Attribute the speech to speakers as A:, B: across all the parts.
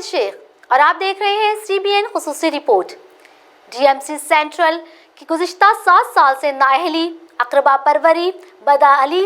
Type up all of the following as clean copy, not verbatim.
A: शेख और आप देख रहे हैं CBN खसूसी रिपोर्ट। DMC सेंट्रल की गुज़िश्ता 7 साल से नाअहली, अक़रबा परवरी, बदअली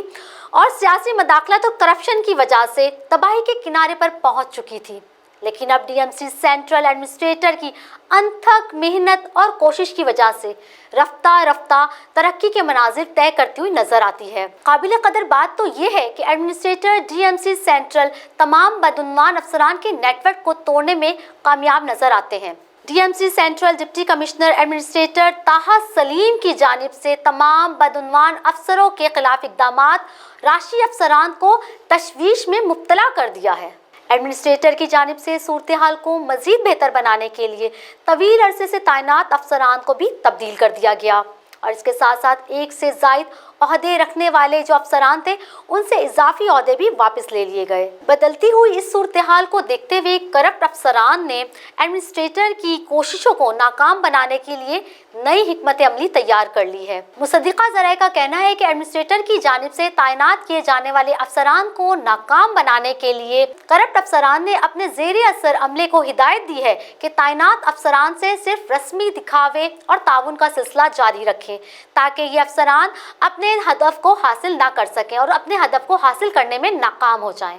A: और सियासी मदाखलत और करप्शन की वजह से तबाही के किनारे पर पहुंच चुकी थी। लेकिन अब DMC सेंट्रल एडमिनिस्ट्रेटर की अनथक मेहनत और कोशिश की वजह से रफ्ता रफ्ता तरक्की के मनाजिर तय करती हुई नजर आती है। काबिल कदर बात तो ये है कि एडमिनिस्ट्रेटर DMC सेंट्रल तमाम बदउन्वान अफसरान के नेटवर्क को तोड़ने में कामयाब नजर आते हैं। DMC central deputy commissioner administrator ताहा सलीम की जानिब से तमाम बदउन्वान अफसरों के खिलाफ इक़दामात राशि अफसरान को तशवीश में मुब्तला कर दिया है। एडमिनिस्ट्रेटर की जानिब से सूरत हाल को मज़ीद बेहतर बनाने के लिए तवील अरसे से तैनात अफसरान को भी तब्दील कर दिया गया और इसके साथ साथ एक से ज़ायद ओहदे रखने वाले जो अफसरान थे उनसे इजाफी ओहदे भी वापस ले लिए गए। बदलती हुई इस सूरत हाल को देखते हुए करप्ट अफसरान ने एडमिनिस्ट्रेटर की कोशिशों को नाकाम बनाने के लिए नई हिकमत अमली तैयार कर ली है। मुसद्दिका ज़राए का कहना है कि एडमिनिस्ट्रेटर की जानिब से तैनात किए जाने वाले अफसरान को नाकाम बनाने के लिए करप्ट अफसरान ने अपने ज़ेरे असर अमले को हिदायत दी है कि तैनात अफसरान से सिर्फ रस्मी दिखावे और ताउन का सिलसिला जारी रखें ताकि ये अफसरान अपने हदफ को हासिल ना कर सकें और अपने हदफ को हासिल करने में नाकाम हो जाएं।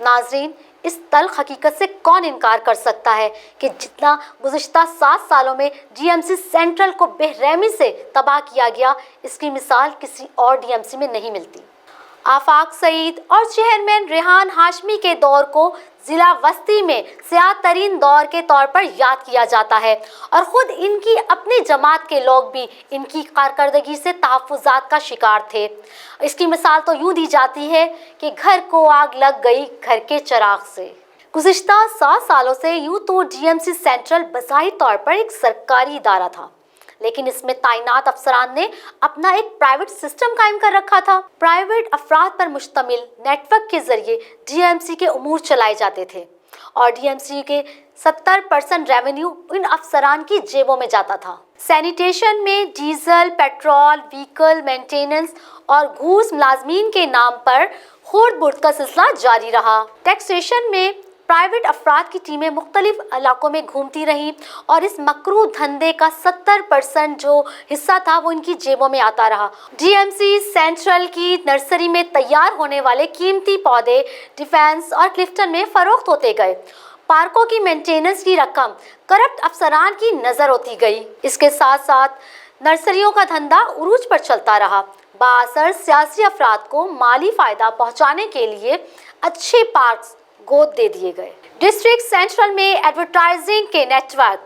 A: नाज़रीन, इस तल्ख हकीकत से कौन इनकार कर सकता है कि जितना गुज़िश्ता 7 सालों में DMC सेंट्रल को बेरहमी से तबाह किया गया, इसकी मिसाल किसी और DMC में नहीं मिलती। आफाक सईद और चेयरमैन रेहान हाशमी के दौर को ज़िला वस्ती में स्याह तरीन दौर के तौर पर याद किया जाता है और ख़ुद इनकी अपनी जमात के लोग भी इनकी कारकर्दगी से तहफ़्फ़ुज़ात का शिकार थे। इसकी मिसाल तो यूँ दी जाती है कि घर को आग लग गई घर के चिराग से। गुज़िश्ता 7 सालों से यूँ तो DMC सेंट्रल बज़ाहिर तौर पर एक सरकारी इदारा था, लेकिन इसमें तैनात अफसरान ने अपना एक प्राइवेट सिस्टम कायम कर रखा था। प्राइवेट अफराद पर मुश्तमिल नेटवर्क के जरिए DMC के उमूर चलाए जाते थे और DMC के 70% रेवेन्यू इन अफसरान की जेबों में जाता था। सैनिटेशन में डीजल, पेट्रोल, व्हीकल मेंटेनेंस और घूस मुलाजमीन के नाम पर खुर्द बुर्द का सिलसिला जारी रहा। टैक्सेशन में प्राइवेट अफराद की टीमें मुख्तलिफ इलाकों में घूमती रहीं और इस मकरू धंधे का 70% जो हिस्सा था वो इनकी जेबों में आता रहा। DMC सेंट्रल की नर्सरी में तैयार होने वाले कीमती पौधे डिफेंस और क्लिफ्टन में फरोख्त होते गए। पार्कों की मेंटेनेंस की रकम करप्ट अफसरान की नज़र होती गई। इसके साथ साथ नर्सरियों का धंधा उरूज पर चलता रहा। बाअसर सियासी अफराद को माली फ़ायदा पहुँचाने के लिए अच्छे पार्क्स गोद दे दिए गए। डिस्ट्रिक्ट सेंट्रल में एडवर्टाइजिंग के नेटवर्क,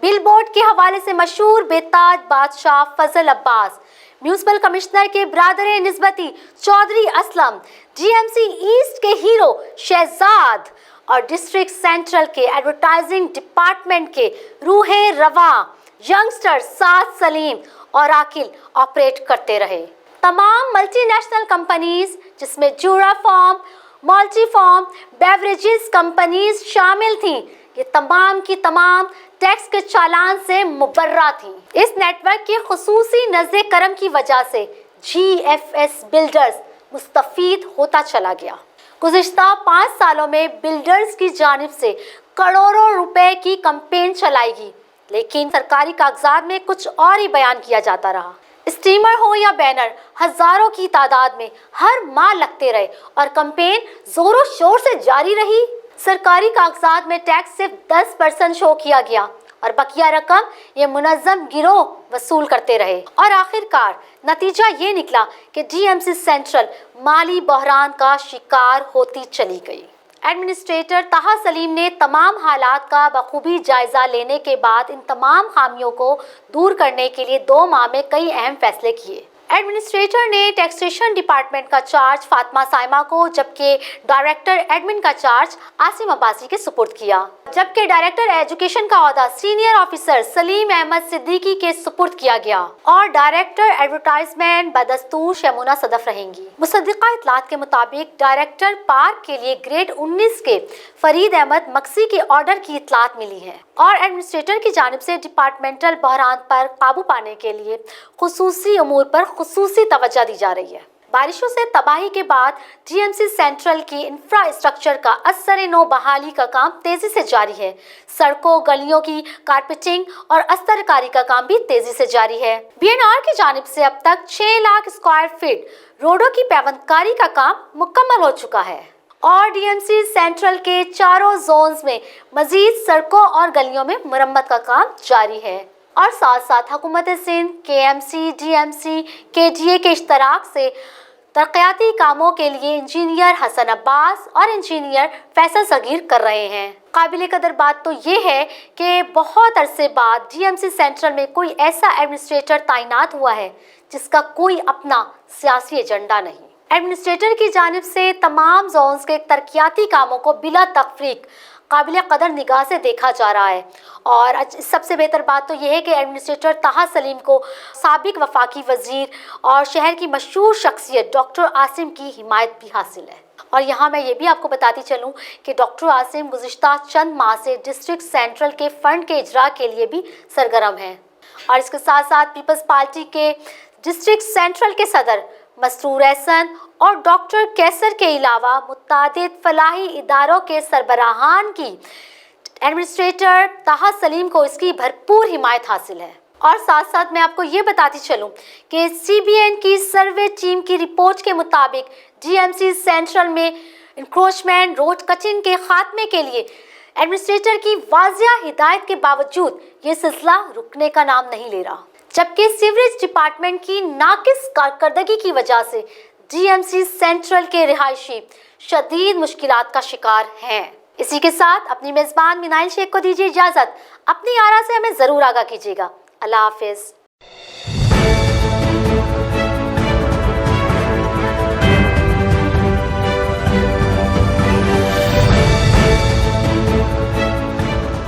A: बिलबोर्ड के हवाले से मशहूर बेताज बादशाह फजल अब्बास, म्यूनिसिपल कमिश्नर के ब्रादर निस्बती चौधरी असलम, DMC ईस्ट के हीरो शहजाद और डिस्ट्रिक्ट सेंट्रल के एडवर्टाइजिंग डिपार्टमेंट के रूहे रवा यंगस्टर साद सलीम और आकिल ऑपरेट करते रहे। तमाम मल्टीनेशनल कंपनीज जिसमें जूरा फॉर्म, मल्टीफॉर्म, बेवरेजेस कंपनीज शामिल थीं, ये तमाम की तमाम टैक्स के चालान से मुबर्रा थीं। इस नेटवर्क के खुसूसी नज़े करम की वजह से GFS बिल्डर्स मुस्तफ़ीद होता चला गया। गुज़िश्ता 5 सालों में बिल्डर्स की जानिब से करोड़ों रुपए की कैंपेन चलाएगी, लेकिन सरकारी कागजात में कुछ और ही बयान किया जाता रहा। स्टीमर हो या बैनर, हजारों की तादाद में हर माह लगते रहे और कैंपेन जोरों शोर से जारी रही। सरकारी कागजात में टैक्स सिर्फ 10% शो किया गया और बकिया रकम ये मुनज़्ज़म गिरोह वसूल करते रहे और आखिरकार नतीजा ये निकला कि DMC सेंट्रल माली बहरान का शिकार होती चली गई। एडमिनिस्ट्रेटर ताहा सलीम ने तमाम हालात का बखूबी जायज़ा लेने के बाद इन तमाम खामियों को दूर करने के लिए 2 माह में कई अहम फैसले किए। एडमिनिस्ट्रेटर ने टैक्सेशन डिपार्टमेंट का चार्ज फातिमा साइमा को, जबकि डायरेक्टर एडमिन का चार्ज आसिम अब्बासी के सुपुर्द किया, जबकि डायरेक्टर एजुकेशन का ओहदा सीनियर ऑफिसर सलीम अहमद सिद्दीकी के सुपुर्द किया गया और डायरेक्टर एडवर्टाइजमेंट बदस्तूर शमूना सदफ रहेंगी। मुसद्दिका इतलात के मुताबिक डायरेक्टर पार्क के लिए ग्रेड 19 के फरीद अहमद मक्सी के ऑर्डर की इतलात मिली है और एडमिनिस्ट्रेटर की जानिब से डिपार्टमेंटल बहरान पर काबू पाने के लिए खुसूसी उमूर पर खुसूसी तवज्जो दी जा रही है। बारिशों से तबाही के बाद डीएमसी सेंट्रल की इंफ्रास्ट्रक्चर का असर-ए-नौ बहाली का काम तेजी से जारी है। सड़कों, गलियों की कारपेटिंग और अस्तरकारी का काम भी तेजी से जारी है। बीएनआर की जानिब से अब तक 6 लाख स्क्वायर फीट रोडों की पैवंदकारी का काम मुकम्मल हो चुका है और डीएमसी सेंट्रल के चारों जोन्स में मजीद सड़कों और गलियों में मुरम्मत का काम जारी है और साथ साथ हुकूमत सिंध, केएमसी, डीएमसी, केडीए के इश्तराक से तरक्याती कामों के लिए इंजीनियर हसन अब्बास और इंजीनियर फैसल सगीर कर रहे हैं। काबिल कदर बात तो ये है कि बहुत अरसे बाद डीएमसी सेंट्रल में कोई ऐसा एडमिनिस्ट्रेटर तैनात हुआ है जिसका कोई अपना सियासी एजेंडा नहीं। एडमिनिस्ट्रेटर की जानिब से तमाम जोन्स के तरक्याती कामों को बिला तफरीक काबिल कदर निगाह से देखा जा रहा है और सबसे बेहतर बात तो यह है कि एडमिनिस्ट्रेटर ताहा सलीम को साबिक वफाकी वजीर और शहर की मशहूर शख्सियत डॉक्टर आसिम की हिमायत भी हासिल है। और यहाँ मैं ये भी आपको बताती चलूँ कि डॉक्टर आसिम गुज़िश्ता चंद माह से डिस्ट्रिक्ट सेंट्रल के फंड के इजरा के लिए भी सरगर्म हैं और इसके साथ साथ पीपल्स पार्टी के डिस्ट्रिक्ट सेंट्रल के सदर मसरूर एहसन और डॉक्टर कैसर के अलावा मुतादिद फलाही इदारों के सरबराहान की एडमिनिस्ट्रेटर ताहा सलीम को इसकी भरपूर हिमायत हासिल है। और साथ साथ मैं आपको ये बताती चलूँ कि सीबीएन की सर्वे टीम की रिपोर्ट के मुताबिक डीएमसी सेंट्रल में इंक्रोचमेंट, रोड कटिंग के खात्मे के लिए एडमिनिस्ट्रेटर की वाज़िया हिदायत के बावजूद ये सिलसिला रुकने का नाम नहीं ले रहा, जबकि सीवरेज डिपार्टमेंट की नाकिस कारकर्दगी की वजह से डीएमसी सेंट्रल के रिहायशी शदीद मुश्किलात का शिकार हैं। इसी के साथ अपनी मेज़बान मिनाइल शेख को दीजिए इजाज़त। अपनी आरा से हमें ज़रूर आगाह कीजिएगा। अल्लाह हाफिज़।